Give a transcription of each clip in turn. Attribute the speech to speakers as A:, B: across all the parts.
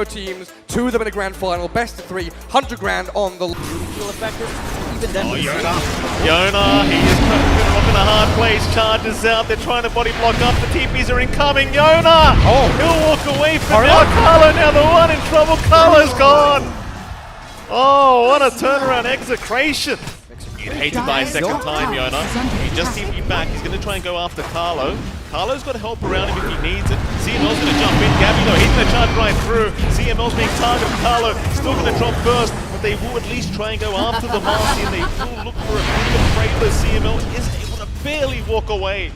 A: Tino teams, 2 of them in a grand final, best of 3, 100 grand on the...
B: Even then,
C: Yona, he is in a hard place, charges out, they're trying to body block up, the TPs are incoming, Yona! He'll walk away from now, Carlo now the one in trouble, Carlo's gone! Oh, what a turnaround, Execration! He hated by a second time, Yona. He just TP'd back, he's going to try and go after Carlo. Carlo's got help around him if he needs it. CML's going to jump in, Gabby though, he's going to charge right through. CML's being targeted, Carlo still going to drop first, but they will at least try and go after the Marcy, and they will look for a bit of trade, though CML is able to barely walk away.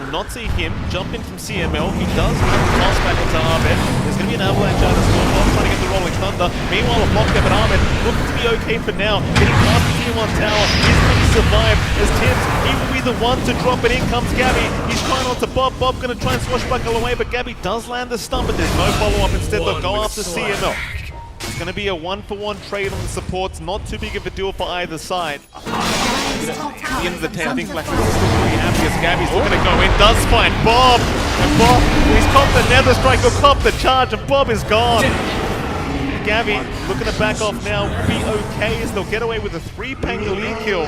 C: Will not see him jump in from CML. He does have to toss back into Ahmed. There's going to be an avalanche out of the score, trying to get the rolling thunder. Meanwhile, a block there, but Ahmed looking to be okay for now. Getting past the tier 1 tower. He's going to survive as Tims, he will be the one to drop it. In comes Gabby. He's trying on to Bob. Bob going to try and swashbuckle away, but Gabby does land the stun, but there's no follow-up. Instead, they'll go after CML. It's going to be a 1-for-1 trade on the supports. Not too big of a deal for either side. At the end of the day, I think Blacklist is still really happy as Gabby's looking to go in, does find Bob, and Bob, he's copped the nether strike, will cop the charge, and Bob is gone. Gabby looking to back off now, will be okay as they'll get away with a 3 Pangolier kill.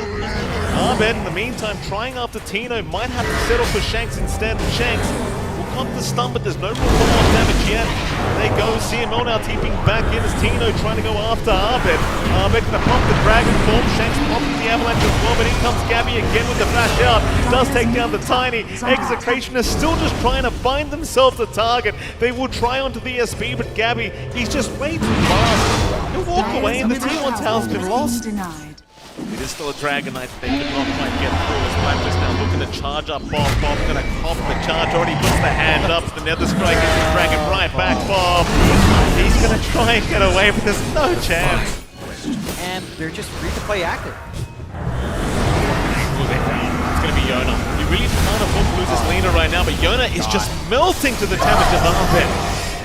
C: Ahmed, in the meantime, trying after Tino, might have to settle for Shanks instead. Shanks will cop the stun, but there's no real follow-up damage yet. There they go, CML now TPing back in as Tino trying to go after Ahmed. Ahmed gonna pop the Dragon Form, Shanks popping the Avalanche as well, but in comes Gabby again with the flash out. Does take down the Tiny. Execration is still just trying to find themselves a target. They will try onto the SP, but Gabby, he's just way too fast. He'll walk away and the tier 1 tower's been lost. It is still a Dragon Knight, they could not quite get through as Blacklist now looking to charge up Bob. Bob gonna cop the charge, already puts the hand up, the nether strike is the Dragon right back. Bob, he's gonna try and get away, but there's no chance.
B: and they're just free to play active.
C: It's gonna be Yona. You really can't afford to lose this Lena right now, but Yona is just melting to the damage of Ahmed.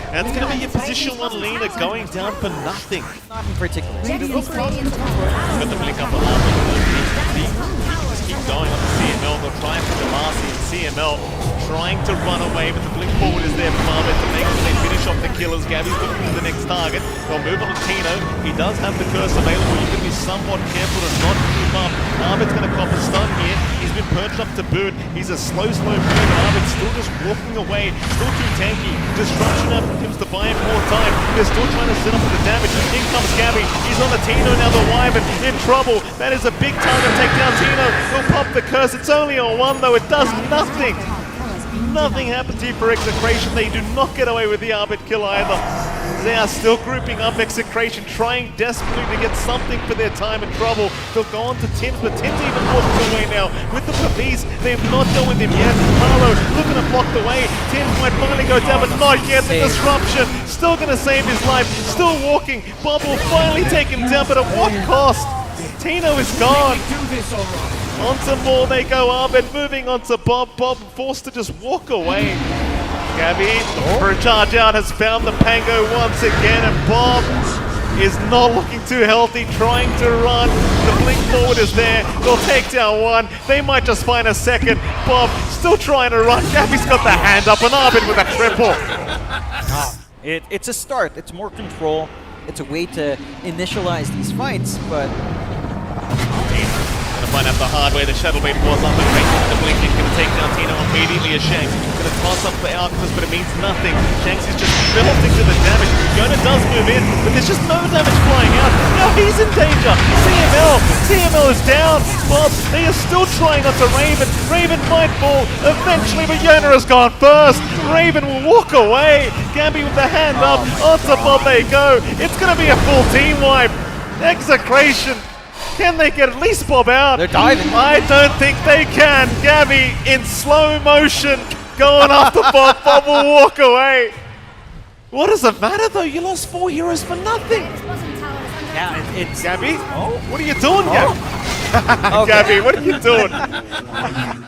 C: And it's going to be a position 1 Lena going down for nothing.
B: Not in particular.
C: Got the blink up on Ahmed. He can just keep going on the CML. They'll try and put the Marcy and CML trying to run away, but the blink forward is there from Ahmed to make sure they finish off the killers. Gabby's looking for the next target. They'll move on to Tino. He does have the curse available. You can be somewhat careful to not keep up. Ahmed's going to cop a stun here. He's been perched up to boot. He's a slow burn. Ahmed's still just walking away. Still too tanky. Destruction up Tims to buy him more time. They're still trying to set up for the damage. In comes Gabby. He's on the Tino now. The Wyvern in trouble. That is a big time to take down Tino. He'll pop the curse. It's only on 1 though. It does nothing. Nothing happens here for Execration. They do not get away with the Arbit kill either. They are still grouping up Execration, trying desperately to get something for their time and trouble. They'll go on to Tims, but Tims even walking away now. With the police, they've not done with him yet. Carlo looking to block the way. Tims might finally go down, but not yet. The disruption still going to save his life. Still walking. Bob will finally take him down, but at what cost? Tino is gone. Onto more they go, Ahmed moving onto Bob. Bob forced to just walk away. Gabby, for a charge out, has found the Pango once again, and Bob is not looking too healthy, trying to run. The blink forward is there. They'll take down 1. They might just find a second. Bob still trying to run. Gabby's got the hand up, and Ahmed with a triple.
B: It's a start. It's more control. It's a way to initialize these fights, but
C: Gonna find out the hard way. The shuttle bait was up and right the blink. He's gonna take down Tino immediately as Shanks. Gonna toss up the Alchemist, but it means nothing. Shanks is just melting to the damage. Yona does move in, but there's just no damage flying out. Now he's in danger. CML is down. Bob, they are still trying onto Raven. Raven might fall eventually, but Yona has gone first. Raven will walk away. Gabby with the hand up. Onto Bob they go. It's gonna be a full team wipe. Execration. Can they get at least Bob out?
B: They're diving.
C: I don't think they can. Gabby in slow motion going after Bob. Bob will walk away. What does it matter though? You lost 4 heroes for nothing.
B: yeah, it's
C: Gabby? Oh, what are you doing, Gabby?
B: Okay.
C: Gabby, what are you doing?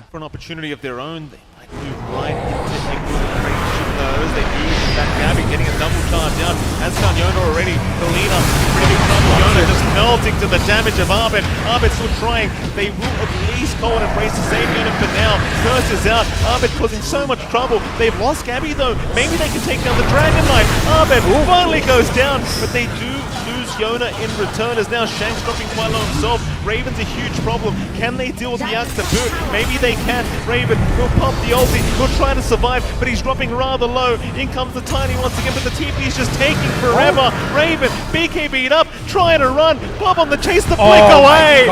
C: For an opportunity of their own, they might move right into Execration. those. They do that Gabby getting a double charge down. Has found Yona already. The leader, pretty big trouble. Yona just melting to the damage of Arbit. Arbit still trying. They will at least call and embrace to save Yona for now. Curse is out. Arbit causing so much trouble. They've lost Gabby though. Maybe they can take down the Dragon Knight. Arbit finally goes down, but they do lose Yona in return as now Shanks dropping quite low himself. Raven's a huge problem. Can they deal with the axe to boot? Maybe they can. Raven will pop the ulti. He'll try to survive, but he's dropping rather low. In comes the Tiny once again, but the TP is just taking forever. Raven, BK beat up, trying to run. Bob on the chase, the flick away.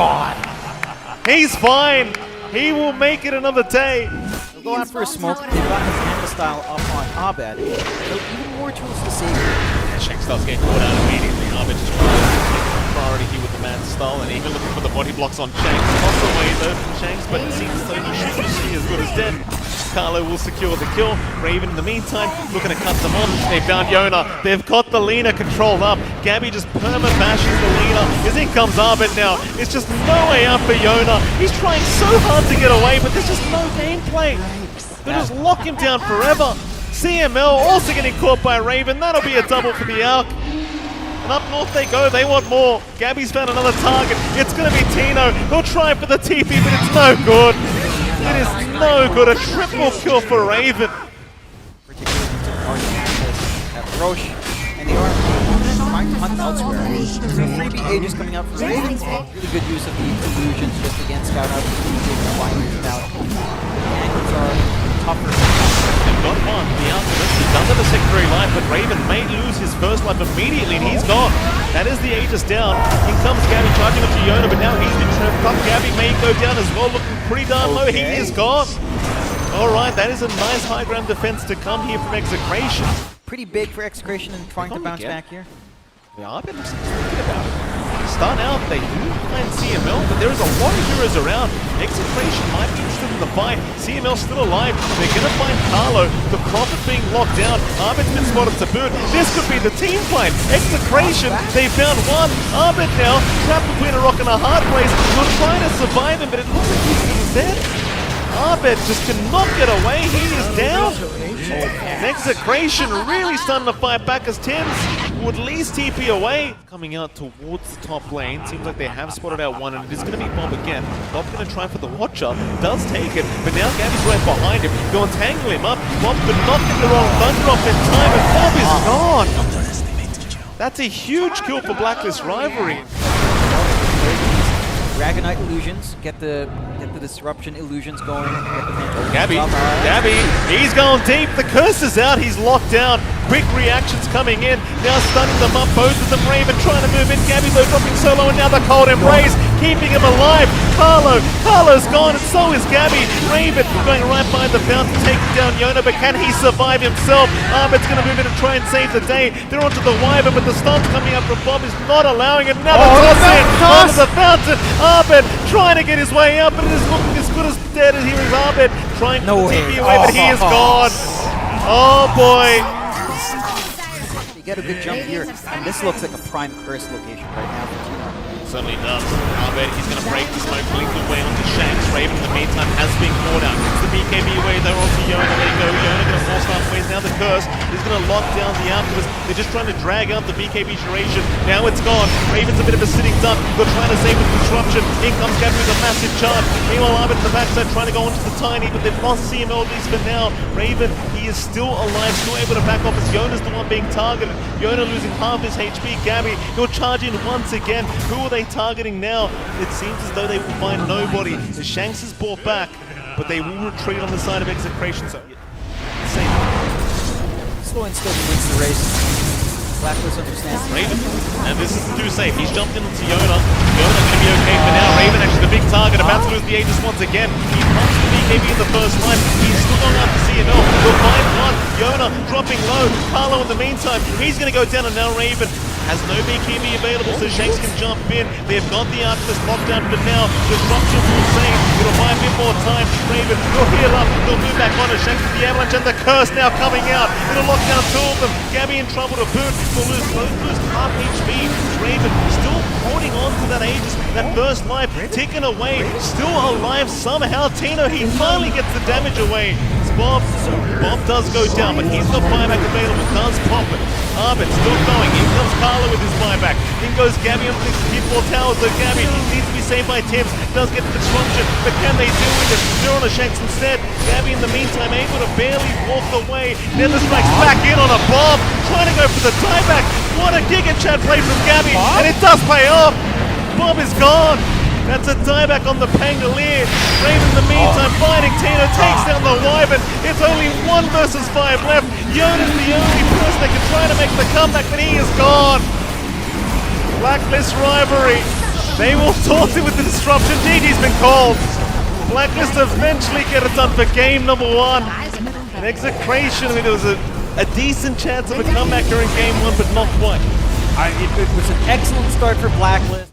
C: He's fine. He will make it another day.
B: They'll go out for a smoke. They've got the Panda style up on Abed. So even more tools to save here.
C: Shanks starts getting caught out immediately. Arbit just trying to take priority here with the man style, and even looking for the body blocks on Shanks. Toss away though from Shanks, but it seems as though he shouldn't be as good as dead. Carlo will secure the kill. Raven in the meantime looking to cut them on. They found Yona. They've got the Lina controlled up. Gabby just perma-bashes the Lina. As in comes Arbit now. It's just no way out for Yona. He's trying so hard to get away, but there's just no gameplay. They just lock him down forever. CML also getting caught by Raven. That'll be a double for the Alk. And up north they go, they want more. Gabby's found another target. It's going to be Tino. He'll try for the TP, but it's no good. It is no good. A triple kill for Raven.
B: Roche, and they are trying to hunt elsewhere. Maybe Aegis coming out for Raven. Really good use of the illusions just again scout out the flying out. The angles are tougher.
C: They've got one. The Alchemist is under the secondary life, but Raven may lose his first life immediately, and he's gone. That is the Aegis down. In comes Gabby charging up to Yona, but now he's been trapped up. Gabby may go down as well, looking pretty darn low. He is gone. Alright, that is a nice high ground defense to come here from Execration.
B: Pretty big for Execration and trying to bounce back here.
C: Yeah, I've been thinking about it. Start out, they do find CML, but there is a lot of heroes around. Execration might be interested in the fight. CML's still alive. They're going to find Carlo. The Prophet being locked down. Arbit's been spotted to boot. This could be the team fight. Execration, they found one. Arbit now trapped between a rock and a hard place. We're trying to survive him, but it looks like he's dead. Arbit just cannot get away. He is down. And Execration really starting to fight back as Tims would at least TP away. Coming out towards the top lane. Seems like they have spotted out one, and it is going to be Bob again. Bob's going to try for the Watcher. Does take it, but now Gabby's right behind him. Go and tangle him up. Bob could not get the wrong thunder off in time, and Bob is gone. That's a huge kill for Blacklist Rivalry.
B: Dragonite illusions, get the disruption illusions going.
C: Gabby, he's going deep. The curse is out. He's locked down. Quick reactions coming in. Now stunning them up. Both of them. Raven trying to move in. Gabby though dropping solo, and now the cold embrace keeping him alive. Carlo's gone, and so is Gabby. Raven going right behind the fountain, taking down Yona, but can he survive himself? Arbit's going to move in and try and save the day. They're onto the Wyvern, but the stun's coming up from Bob is not allowing it. Another toss in onto the fountain. Arbit trying to get his way up, but it is looking as good as dead as here is Arbit trying to TP away, but he is gone. Oh boy.
B: You get a good jump here, and this looks like a prime curse location right now for Tino.
C: Certainly does. Arbit, he's going to break the smoke, blink away onto Shanks. Raven in the meantime has been caught out. It's the BKB away, they're onto Yona, there you go. Yona going to force halfways, now the curse is going to lock down the Alchemist. They're just trying to drag out the BKB duration. Now it's gone. Raven's a bit of a sitting duck. They're trying to save with disruption. In comes Gabby with a massive charge. Meanwhile, Arbit in the backside trying to go onto the Tiny, but they've lost CML at least for now. Raven, he is still alive, still able to back off as Yona's the one being targeted. Yona losing half his HP. Gabby, he'll charge in once again. Who are they targeting now? It seems as though they will find nobody. The Shanks is brought back, but they will retreat on the side of Execration. So,
B: Slow and steady wins the race. Blacklist understands.
C: Raven, and this is too safe. He's jumped in onto Yona. Yona's going to be okay for now. Raven actually the big target, about to lose the Aegis once again. He punched the BKB in the first line. He's still going after CML. We'll find one. Yona dropping low. Carlo in the meantime, he's going to go down, and now Raven has no BKB available, so Shanks can jump in. They've got the Arctis locked down for now. Disruption will save. It'll buy a bit more time. Raven will heal up. They'll move back on to Shanks with the avalanche, and the curse now coming out. It'll lock down two of them. Gabby in trouble to boot. They'll lose half HP. Raven still holding on to that Aegis, that first life, ticking away. Still alive somehow. Tino, he finally gets the damage away. Bob Bob does go down, but he's got buyback available. Does pop it. Arbit still going. In comes Carlo with his buyback. In goes Gabby on the T4 tower. So Gabby needs to be saved by Tibbs. Does get the disruption, but can they do it? They're on a Shanks instead. Gabby in the meantime able to barely walk away. Nether strikes back in on a Bob. Trying to go for the tieback. What a Giga Chat play from Gabby. And it does pay off. Bob is gone. That's a dieback on the Pangolier. Raven in the meantime fighting. Tino takes down the Wyvern. It's only 1 versus 5 left. Yona's the only person that can try to make the comeback, but he is gone. Blacklist rivalry. They will taunt it with the disruption. GG's been called. Blacklist eventually get it done for game number 1. An Execration. I mean, there was a decent chance of a comeback during game 1, but not quite.
B: It was an excellent start for Blacklist.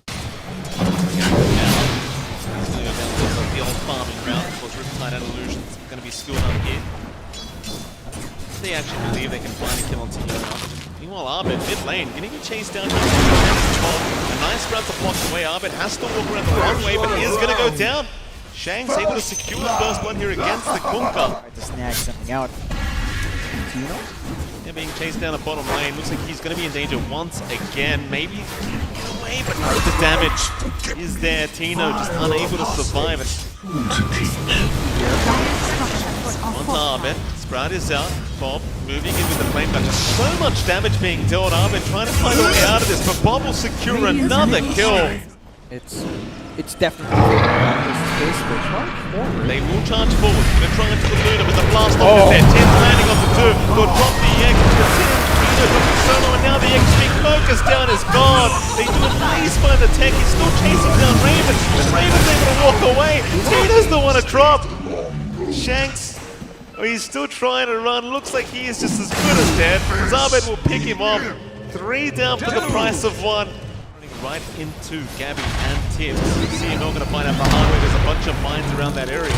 C: The old farming route, of course, Riptide and Illusions going to be schooled up here. They actually believe they can find a kill on Tino. Meanwhile, Arbit, mid lane, getting a chase down here. A nice route to block away. Arbit has to walk around the wrong way, but he is going to go down. Shang's able to secure the first one here against the Kunkka.
B: Tried to snag something out. Tino?
C: Yeah, being chased down the bottom lane. Looks like he's going to be in danger once again. Maybe get away, but no, the damage is there. Tino just unable to survive it. Onto Arbit. Sprout is out. Bob moving in with the flame gun. So much damage being dealt. Arbit trying to find a way out of this, but Bob will secure another kill.
B: It's definitely this space. They charge forward.
C: They will charge forward. They're trying to the Luna with the blast off there. Tim's landing on the 2. They'll drop the X. Tino looking solo, and now the X being focused down is gone. They do at least find the tech. He's still chasing down Raven. But Raven's able to walk away. Tino's the one to drop. Shanks, he's still trying to run. Looks like he is just as good as dead. Zabed will pick him off. 3 down for the price of 1. Right into Gabby and Tibbs. CML going to find out the hard way. There's a bunch of mines around that area.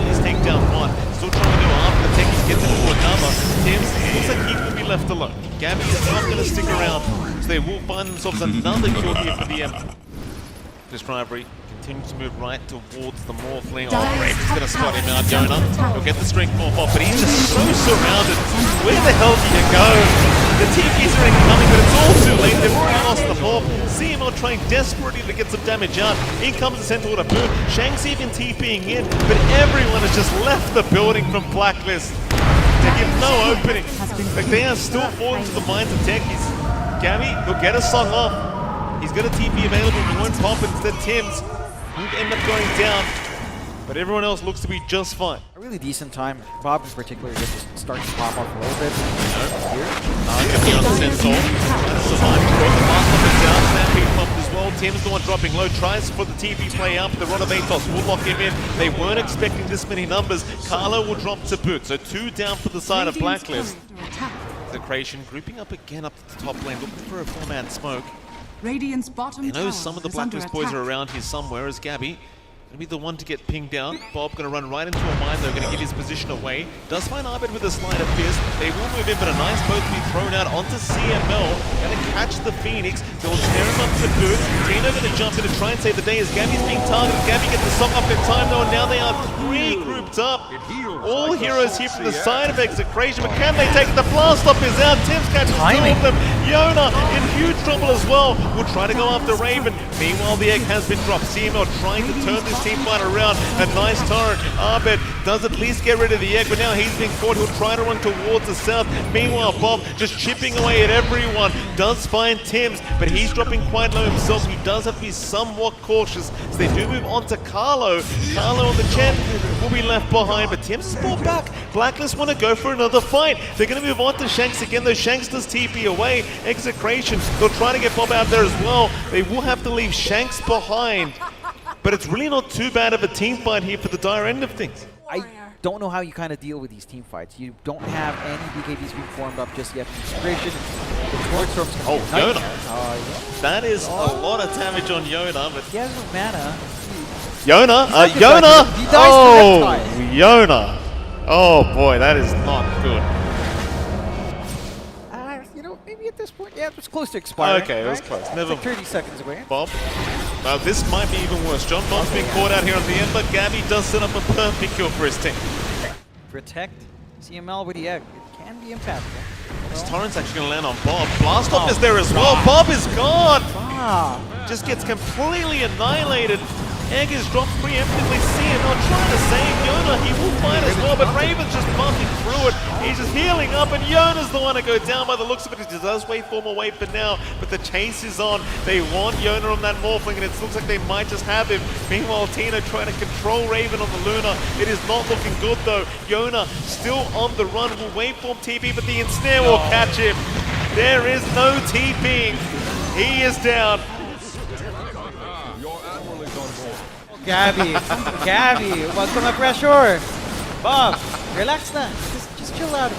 C: He's taken down 1. Still trying to go after the tech. He gets into another. Tibbs looks like he will be left alone. Gabby is not going to stick around. So they will find themselves another kill here for the this rivalry. Continues to move right towards the Morph lane. Oh, Raven's going to spot him out. Yona, he'll get the strength morph off, but he's just so surrounded. Where the hell do you go? The TPs are incoming, but it's all too late. They've already lost the morph. CML trying desperately to get some damage out. In comes the Centaur to boot. Shanks even TPing in, but everyone has just left the building from Blacklist to give no opening. Like they are still falling to the minds of techies. Gabby, he'll get a song off. He's got a TP available, but won't pop instead. Tims will end up going down, but everyone else looks to be just fine.
B: A really decent time. Bob in particular just starting to pop off a little bit. Here.
C: Here on the Centaur. Survive. The last one is down. Stampede popped as well. Tim's the one dropping low. Tries for the TP play up. The Rod of Atos will lock him in. They weren't expecting this many numbers. Carlo will drop to boot. So 2 down for the side of Blacklist. Execration grouping up again up to the top lane, looking for a 4-man smoke.
D: Radiant's bottom
C: You know
D: tower
C: some of the
D: is under
C: Blacklist boys
D: attack.
C: are around here somewhere as Gabby. Gonna be the one to get pinged down. Bob gonna run right into a mine though, gonna give his position away. Does find Arbit with a slide of fist. They will move in, but a nice boat to be thrown out onto CML. Gonna catch the Phoenix. They'll tear him up to boot. Tino gonna jump in to try and save the day as Gabby's being targeted. Gabby gets the song up in time though, and now they are 3 grouped up. All heroes here from the side of Execration, but can they take the blast off is out. Tim's catches 2 of them. Yona in huge trouble as well. Will try to go after Raven. Meanwhile, the egg has been dropped. CML trying to turn this team fight around. A nice turret. Arbit does at least get rid of the egg, but now he's being caught. He'll try to run towards the south. Meanwhile, Bob just chipping away at everyone. Does find Tims, but he's dropping quite low himself. He does have to be somewhat cautious. So they do move on to Carlo. Carlo on the jet will be left behind, but Tims is brought back. Blacklist want to go for another fight. They're going to move on to Shanks again, though Shanks does TP away. Execration, they'll try to get Bob out there as well. They will have to leave Shanks behind. But it's really not too bad of a team fight here for the dire end of things.
B: I don't know how you kind of deal with these team fights. You don't have any BKBs being formed up just yet from Execration. The Torchstorm's going to be
C: Yona.
B: yeah.
C: That is a lot of damage on Yona, but
B: He has no mana.
C: Yona,
B: Yona! He dies to Reptile.
C: Yona. Oh boy, that is not good.
B: You know, maybe at this point, yeah, it was close to expiring.
C: Okay, it was
B: right?
C: close.
B: It's
C: Never.
B: like 30 seconds away.
C: Bob. Now this might be even worse. John Bob's being caught out here at the end, but Gabby does set up a perfect kill for his team.
B: Protect CML with the egg, it can be impactful.
C: This torrent's actually going to land on Bob. Blast off is there as well. Bob is gone. Just gets completely annihilated. Egg is dropped preemptively. CML trying to save Yona. He will fight as well, but Raven's just bumping through it. He's just healing up, and Yona's the one to go down by the looks of it. He does wait for him away for now, but the chase is on. They want Yona on that Morphling, and it looks like they might just have him. Meanwhile, Tino trying to control Raven on the Luna. It is not looking good, though. Yona still on the run. Will wait for him TP, but the ensnare will catch him. There is no TPing. He is down.
B: Gabby, welcome to pressure. Bob, relax na. Just chill out.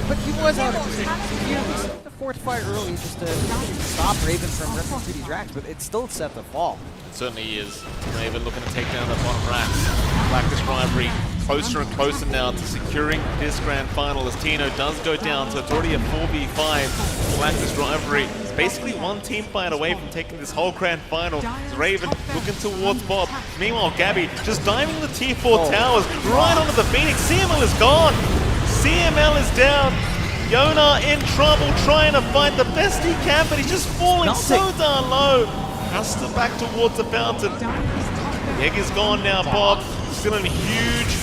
B: But he was out of position. He was to fortify early just to stop Raven from ripping through these racks, but it's still set to fall.
C: It certainly is. Raven looking to take down the bottom racks. Blacklist rivalry closer and closer now to securing this grand final as Tino does go down, so it's already a 4v5 Blacklist rivalry. It's basically one team fight away from taking this whole grand final. Raven looking towards Bob. Meanwhile, Gabby just diving the T4 towers right onto the Phoenix. CML is gone. CML is down. Yona in trouble trying to fight the best he can, but he's just falling so darn low. Has to back towards the fountain. The egg is gone now, Bob. Still in huge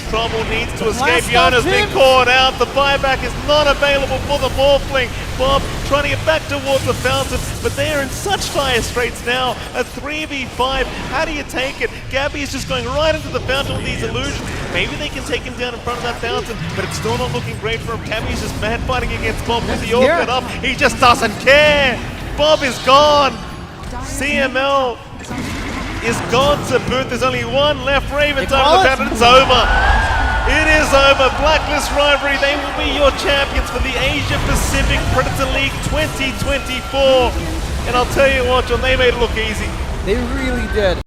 C: trouble, needs to escape. Yona's been caught out. The buyback is not available for the Morphling. Bob trying to get back towards the fountain, but they are in such dire straits now. A 3v5, how do you take it? Gabby is just going right into the fountain with these illusions. Maybe they can take him down in front of that fountain, but it's still not looking great for him. Gabby's just mad fighting against Bob with the orchid up. He just doesn't care. Bob is gone. CML is gone to boot. There's only one left. Raven's over the fountain. It's over. It is over. Blacklist rivalry. They will be your champions for the Asia Pacific Predator League 2024. And I'll tell you what, John, they made it look easy.
B: They really did.